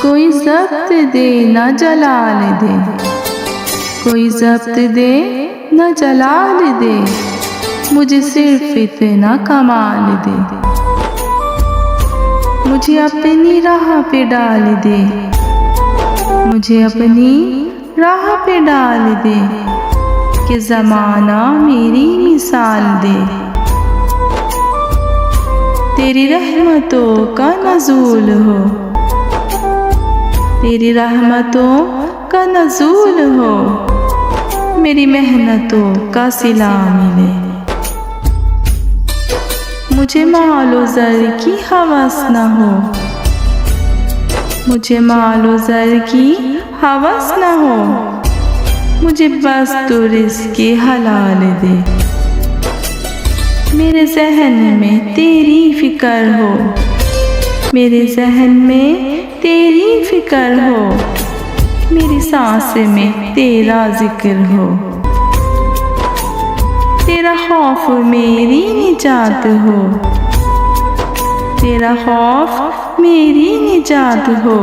कोई ज़ब्त दे न जलाल दे, कोई ज़ब्त दे न जलाल दे, मुझे सिर्फ इतना कमाल दे। मुझे अपनी राह पे डाल दे, मुझे अपनी राह पे डाल दे, कि ज़माना मेरी मिसाल दे। तेरी रहमतों का नज़ूल हो, तेरी रहमतों का नज़ूल हो, मेरी मेहनतों का सिला मिले। मुझे मालो ज़र की हवस न हो, मुझे मालो ज़र की हवस न हो, मुझे बस तू रिज़्क़े हलाल दे। मेरे ज़हन में तेरी फ़िक्र हो, मेरे ज़हन में तेरी फ़िक्र हो, मेरी सांस में तेरा ज़िक्र हो। तेरा खौफ मेरी निजात हो, तेरा खौफ मेरी निजात हो,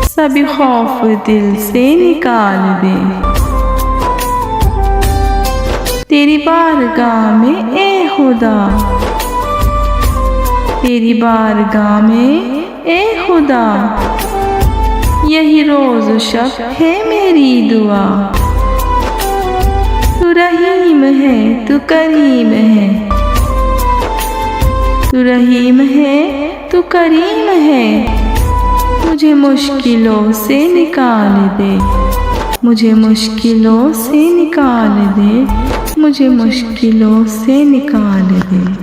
सभी खौफ दिल से निकाल दे। तेरी बारगाह में ए खुदा, तेरी बारगाह में ए खुदा, यही रोज़ शब है मेरी दुआ। तू रहीम है, तू करीम है, तू रहीम है, तू करीम है, मुझे मुश्किलों से निकाल दे, मुझे मुश्किलों से निकाल दे, मुझे मुश्किलों से निकाल दे।